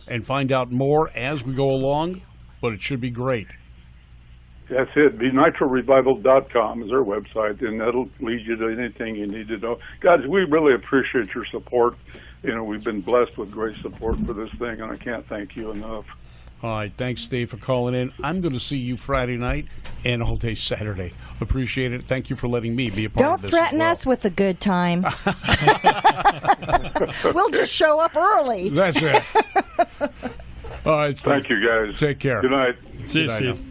and find out more as we go along, but it should be great. That's it. NitroRevival.com is our website, and that'll lead you to anything you need to know. Guys, we really appreciate your support. You know, we've been blessed with great support for this thing, and I can't thank you enough. All right, thanks, Dave, for calling in. I'm going to see you Friday night and all day Saturday. Appreciate it. Thank you for letting me be a part of this. Don't threaten us with a good time. We'll just show up early. That's it. All right, thank you, guys. Take care. Good night. See you, Steve.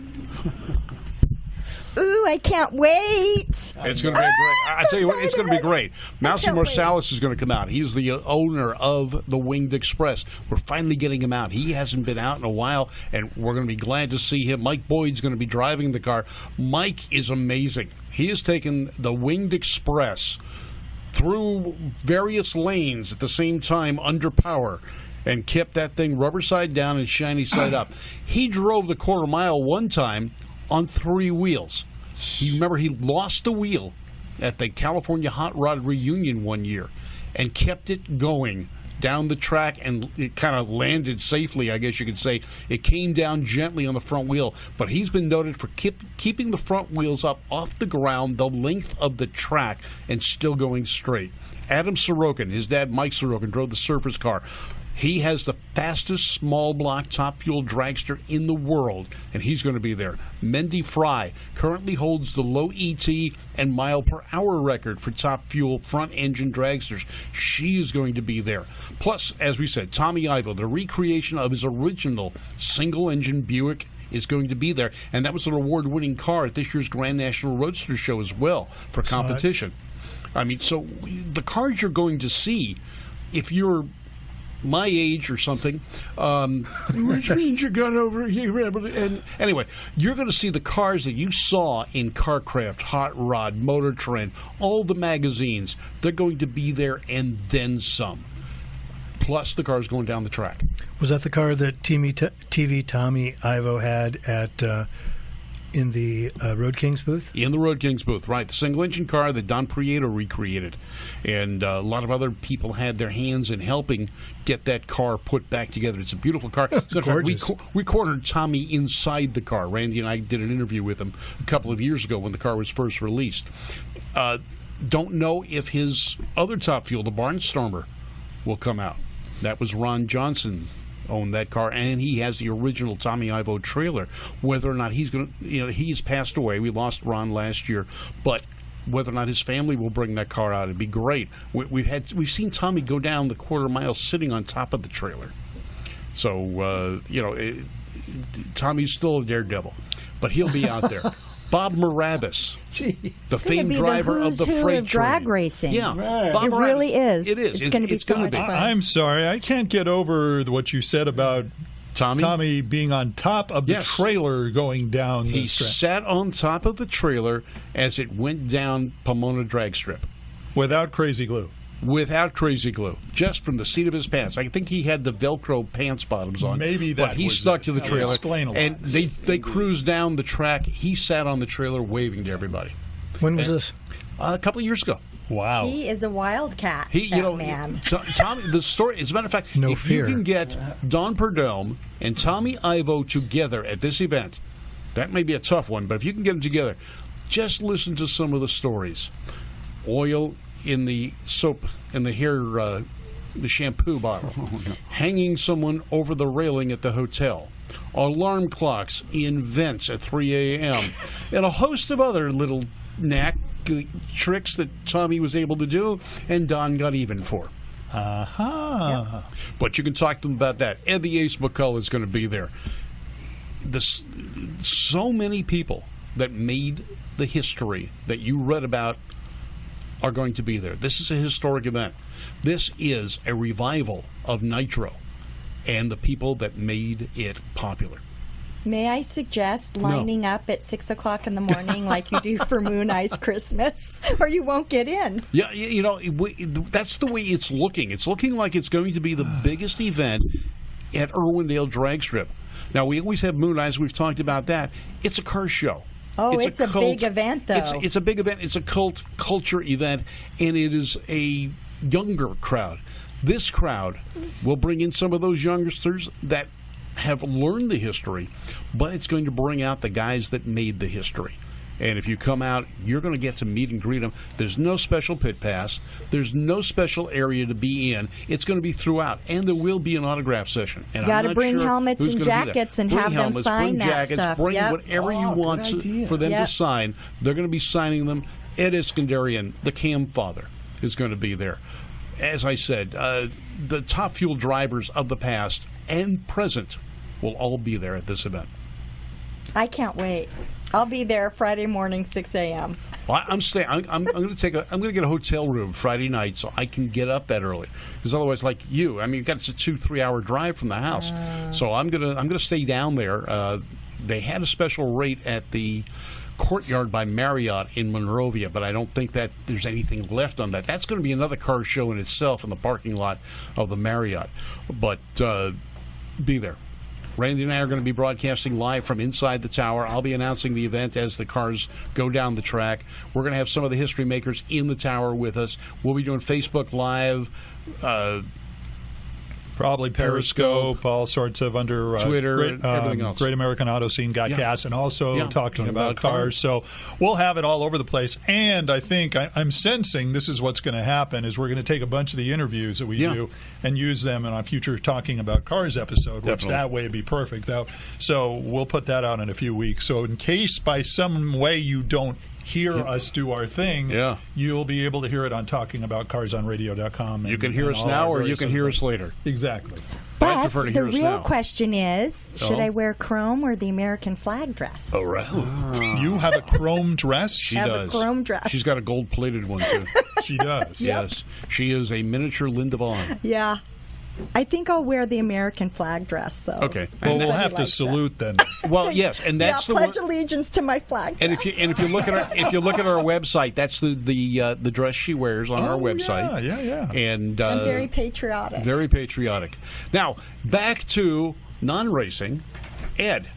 Ooh, I can't wait. It's going to be great. I tell you what, it's going to be great. Mousy Marsalis is going to come out. He's the owner of the Winged Express. We're finally getting him out. He hasn't been out in a while, and we're going to be glad to see him. Mike Boyd's going to be driving the car. Mike is amazing. He has taken the Winged Express through various lanes at the same time under power and kept that thing rubber side down and shiny side up. He drove the quarter mile one time on 3 wheels. You remember he lost the wheel at the California Hot Rod Reunion one year and kept it going down the track, and it kind of landed safely, I guess you could say. It came down gently on the front wheel, but he's been noted for keeping the front wheels up off the ground the length of the track and still going straight. Adam Sorokin, his dad Mike Sorokin, drove the surface car. He has the fastest small block top fuel dragster in the world, and he's going to be there. Mendy Fry currently holds the low ET and mile per hour record for top fuel front engine dragsters. She is going to be there. Plus, as we said, Tommy Ivo, the recreation of his original single engine Buick, is going to be there, and that was an award-winning car at this year's Grand National Roadster Show as well for competition. I mean, so the cars you're going to see, if you're my age or something, which means you got over here. And anyway, you're going to see the cars that you saw in CarCraft, Hot Rod, Motor Trend, all the magazines. They're going to be there and then some. Plus the cars going down the track. Was that the car that TV Tommy Ivo had at in the Road Kings booth? In the Road Kings booth, right. The single-engine car that Don Prieto recreated. And a lot of other people had their hands in helping get that car put back together. It's a beautiful car. We cornered Tommy inside the car. Randy and I did an interview with him a couple of years ago when the car was first released. Don't know if his other top fuel, the Barnstormer, will come out. That was Ron Johnson owned that car, and he has the original Tommy Ivo trailer. Whether or not he's going to, he's passed away. We lost Ron last year, but whether or not his family will bring that car out, it'd be great. We've seen Tommy go down the quarter mile sitting on top of the trailer. So Tommy's still a daredevil, but he'll be out there. Bob Morabis, the famed driver of the freight drag train. racing. Yeah, right. Bob It Morabis. really is. It is. It's going to be so much fun. I'm sorry, I can't get over what you said about Tommy being on top of the trailer going down the strip. He sat on top of the trailer as it went down Pomona drag strip. Without crazy glue. Without crazy glue. Just from the seat of his pants. I think he had the Velcro pants bottoms on. Maybe that but he was stuck to the trailer. Explain a lot. And they cruised down the track. He sat on the trailer waving to everybody. When was this? A couple of years ago. Wow. He is a wildcat, man. Tommy, the story, as a matter of fact, if you can get Don Perdome and Tommy Ivo together at this event, that may be a tough one, but if you can get them together, just listen to some of the stories. Oil in the soap, in the hair, the shampoo bottle, hanging someone over the railing at the hotel, alarm clocks in vents at 3 a.m., and a host of other little knack tricks that Tommy was able to do and Don got even for. Yep. But you can talk to them about that. And the Ace McCullough is going to be there. So many people that made the history that you read about are going to be there. This is a historic event. This is a revival of Nitro and the people that made it popular. May I suggest lining up at 6 o'clock in the morning like you do for Moon Eyes Christmas, or you won't get in? Yeah, that's the way it's looking. It's looking like it's going to be the biggest event at Irwindale Drag Strip. Now, we always have Moon Eyes. We've talked about that. It's a car show. Oh, it's a big event, though. It's a big event. It's a cult culture event, and it is a younger crowd. This crowd will bring in some of those youngsters that have learned the history, but it's going to bring out the guys that made the history. And if you come out, you're going to get to meet and greet them. There's no special pit pass. There's no special area to be in. It's going to be throughout. And there will be an autograph session. And got to bring helmets and jackets and have them sign that stuff. Bring whatever you want for them to sign. They're going to be signing them. Ed Iskandarian, the cam father, is going to be there. As I said, the top fuel drivers of the past and present will all be there at this event. I can't wait. I'll be there Friday morning, 6 a.m. Well, I'm staying. I'm going to get a hotel room Friday night so I can get up that early. Because otherwise, like you, I mean, it's a 2-3 hour drive from the house. So I'm gonna stay down there. They had a special rate at the Courtyard by Marriott in Monrovia, but I don't think that there's anything left on that. That's going to be another car show in itself in the parking lot of the Marriott. But be there. Randy and I are going to be broadcasting live from inside the tower. I'll be announcing the event as the cars go down the track. We're going to have some of the history makers in the tower with us. We'll be doing Facebook Live, probably Periscope, all sorts of under Twitter, and everything else. Great American Auto Scene, Got GAAS, and also talking about cars. So we'll have it all over the place. And I think I'm sensing this is what's going to happen is we're going to take a bunch of the interviews that we do and use them in a future Talking About Cars episode, which that way would be perfect. So we'll put that out in a few weeks. So in case by some way you don't hear us do our thing, you'll be able to hear it on talkingaboutcarsonradio.com. You can hear us now or you can hear us later. Exactly. But the real question is, should I wear chrome or the American flag dress? Oh, right. You have a chrome dress? She does. A chrome dress. She's got a gold-plated one, too. She does. Yes. She is a miniature Linda Vaughn. Yeah. I think I'll wear the American flag dress, though. Okay. Well, we'll have to salute then. Well, yes, and that's the pledge allegiance to my flag dress. And if you look at our website, that's the dress she wears on our website. Yeah. And I'm very patriotic. Very patriotic. Now back to non-racing. Ed.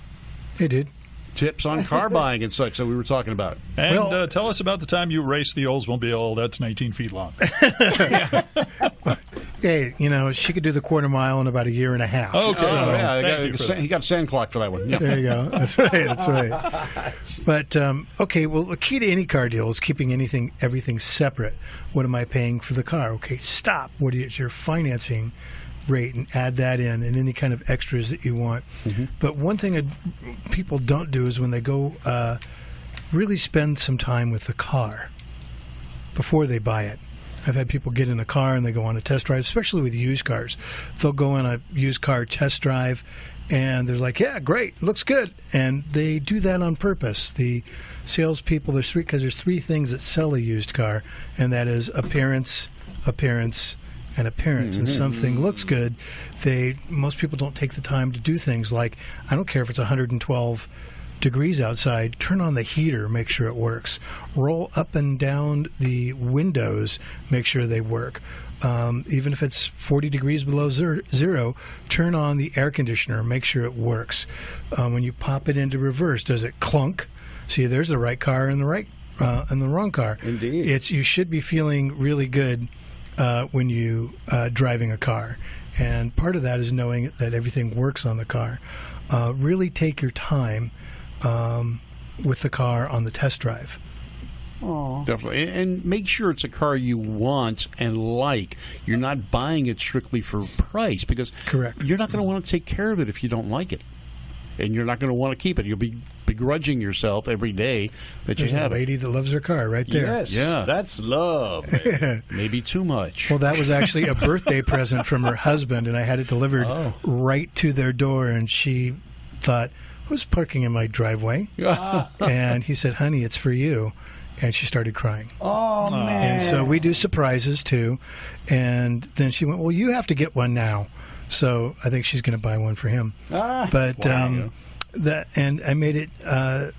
Hey, dude. Tips on car buying and such that we were talking about. And tell us about the time you raced the Oldsmobile that's 19 feet long. Hey, she could do the quarter mile in about a year and a half. Okay. He got a sand clock for that one. Yeah. There you go. That's right. But, okay, well, the key to any car deal is keeping everything separate. What am I paying for the car? Okay, stop. What is your financing rate, and add that in, and any kind of extras that you want. Mm-hmm. But one thing people don't do is when they go really spend some time with the car before they buy it. I've had people get in a car and they go on a test drive, especially with used cars. They'll go on a used car test drive and they're like, yeah, great, looks good. And they do that on purpose. The salespeople, there's three things that sell a used car, and that is appearance, and appearance. And something looks good, most people don't take the time to do things like, I don't care if it's 112 degrees outside, turn on the heater, make sure it works. Roll up and down the windows, make sure they work. Even if it's 40 degrees below zero, turn on the air conditioner, make sure it works. When you pop it into reverse, does it clunk? See, there's the right car and the wrong car. Indeed. You should be feeling really good when you driving a car. And part of that is knowing that everything works on the car. Really take your time with the car on the test drive. Aww. Definitely. And make sure it's a car you want and like. You're not buying it strictly for price, because you're not going to want to take care of it if you don't like it. And you're not going to want to keep it. You'll be begrudging yourself every day that you have a lady that loves her car right there. Yes. Yeah. That's love. Maybe too much. Well, that was actually a birthday present from her husband, and I had it delivered right to their door, and she thought, who's parking in my driveway? And he said, honey, it's for you. And she started crying. Oh, man. And so we do surprises, too. And then she went, well, you have to get one now. So I think she's going to buy one for him. But and I made it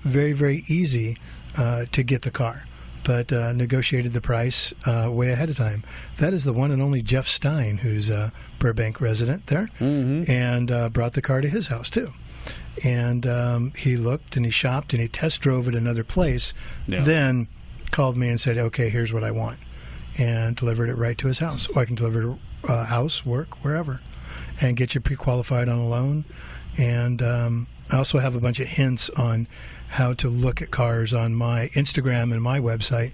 very, very easy to get the car, but negotiated the price way ahead of time. That is the one and only Jeff Stein, who's a Burbank resident there, and brought the car to his house, too. And he looked and he shopped and he test drove at another place, then called me and said, okay, here's what I want, and delivered it right to his house. Or I can deliver it house, work, wherever, and get you pre-qualified on a loan. And I also have a bunch of hints on how to look at cars on my Instagram and my website.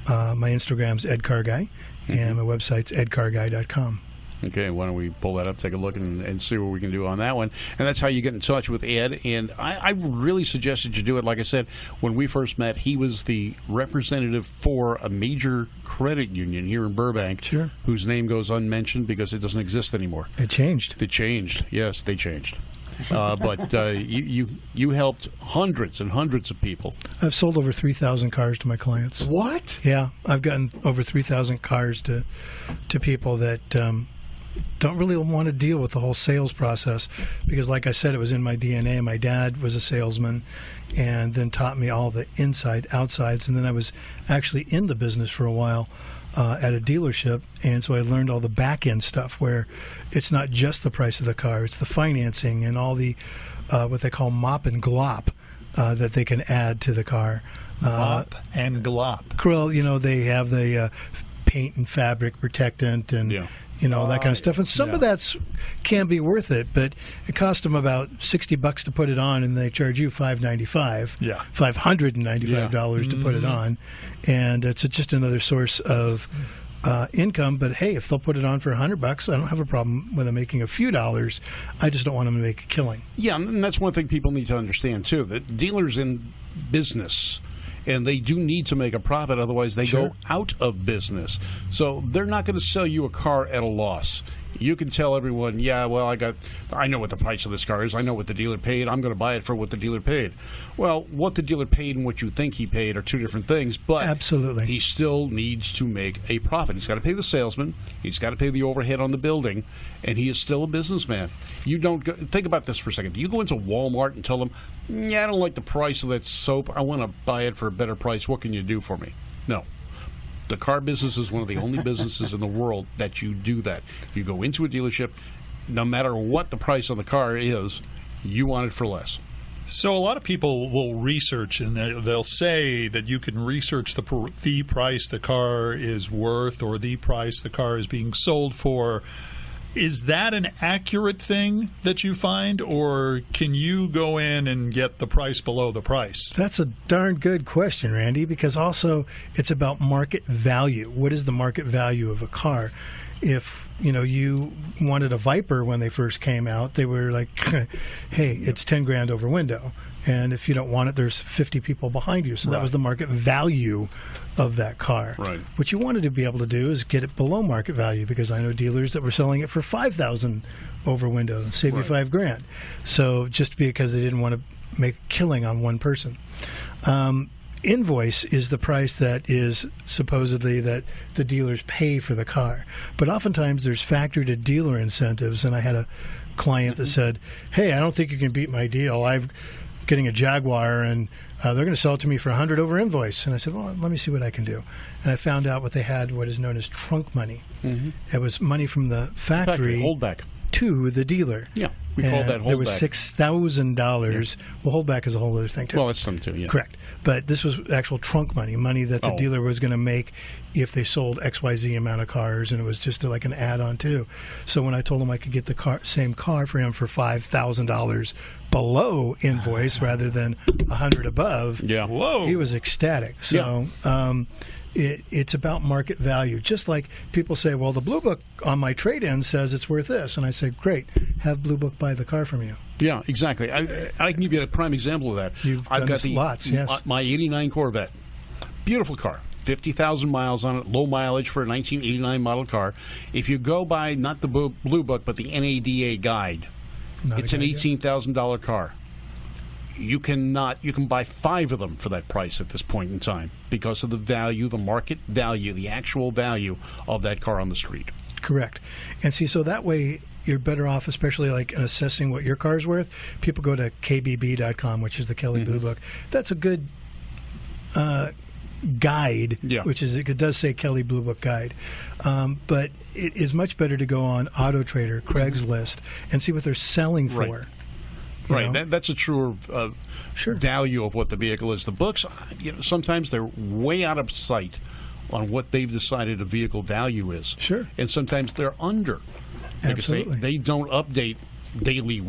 My Instagram's EdCarGuy, and my website's edcarguy.com. Okay, why don't we pull that up, take a look, and see what we can do on that one. And that's how you get in touch with Ed. And I really suggested you do it. Like I said, when we first met, he was the representative for a major credit union here in Burbank, sure, whose name goes unmentioned because it doesn't exist anymore. It changed. It changed. Yes, they changed. But you helped hundreds and hundreds of people. I've sold over 3,000 cars to my clients. What? Yeah, I've gotten over 3,000 cars to people that don't really want to deal with the whole sales process because, like I said, it was in my DNA. My dad was a salesman and then taught me all the inside, outsides, and then I was actually in the business for a while at a dealership, and so I learned all the back-end stuff where it's not just the price of the car, it's the financing and all the what they call mop and glop that they can add to the car. Mop and glop. Well, they have the paint and fabric protectant and that kind of stuff. And some of that can be worth it, but it cost them about $60 to put it on, and they charge you $595. Yeah, $595 to put it on, and it's just another source of income. But hey, if they'll put it on for $100, I don't have a problem with them making a few dollars. I just don't want them to make a killing. Yeah, and that's one thing people need to understand too. That dealers in business, and they do need to make a profit, otherwise they go out of business. So they're not going to sell you a car at a loss. You can tell everyone, yeah, well, I know what the price of this car is. I know what the dealer paid. I'm going to buy it for what the dealer paid. Well, what the dealer paid and what you think he paid are two different things, but absolutely, he still needs to make a profit. He's got to pay the salesman. He's got to pay the overhead on the building, and he is still a businessman. You don't think about this for a second. Do you go into Walmart and tell them, yeah, I don't like the price of that soap. I want to buy it for a better price. What can you do for me? No. The car business is one of the only businesses in the world that you do that. You go into a dealership, no matter what the price on the car is, you want it for less. So a lot of people will research, and they'll say that you can research the price the car is worth or the price the car is being sold for. Is that an accurate thing that you find, or can you go in and get the price below the price? That's a darn good question, Randy, because also it's about market value. What is the market value of a car? If you wanted a Viper when they first came out, they were like, hey, it's $10,000 over window. And if you don't want it, there's 50 people behind you. So that was the market value of that car. Right. What you wanted to be able to do is get it below market value, because I know dealers that were selling it for $5,000 over window and save you $5,000. So just because they didn't want to make a killing on one person. Invoice is the price that is supposedly that the dealers pay for the car. But oftentimes there's factory to dealer incentives, and I had a client that said, hey, I don't think you can beat my deal. I'm getting a Jaguar, and they're going to sell it to me for $100 over invoice. And I said, well, let me see what I can do. And I found out what they had, what is known as trunk money. It was money from the factory holdback to the dealer. Yeah, we call that holdback. There was $6,000. Well, holdback is a whole other thing, too. Well, it's some, too, yeah. Correct. But this was actual trunk money that the dealer was going to make if they sold XYZ amount of cars, and it was just like an add-on, too. So when I told him I could get the same car for him for $5,000 below invoice rather than $100 above, he was ecstatic. So it's about market value. Just like people say, well, the Blue Book on my trade-in says it's worth this. And I say, great, have Blue Book buy the car from you. Yeah, exactly. I can give you a prime example of that. I've got lots, yes. My 89 Corvette. Beautiful car. 50,000 miles on it, low mileage for a 1989 model car. If you go by not the Blue Book, but the NADA guide, it's an $18,000 car. You can buy 5 of them for that price at this point in time because of the value, the market value, the actual value of that car on the street. Correct. And see, so that way you're better off, especially like in assessing what your car's worth. People go to kbb.com, which is the Kelley Blue Book. That's a good guide, which is, it does say Kelley Blue Book guide. But it is much better to go on Auto Trader, Craigslist, and see what they're selling for. Right, that's a truer value of what the vehicle is. The books, sometimes they're way out of sight on what they've decided a vehicle value is. Sure. And sometimes they're under. Because Absolutely. they don't update daily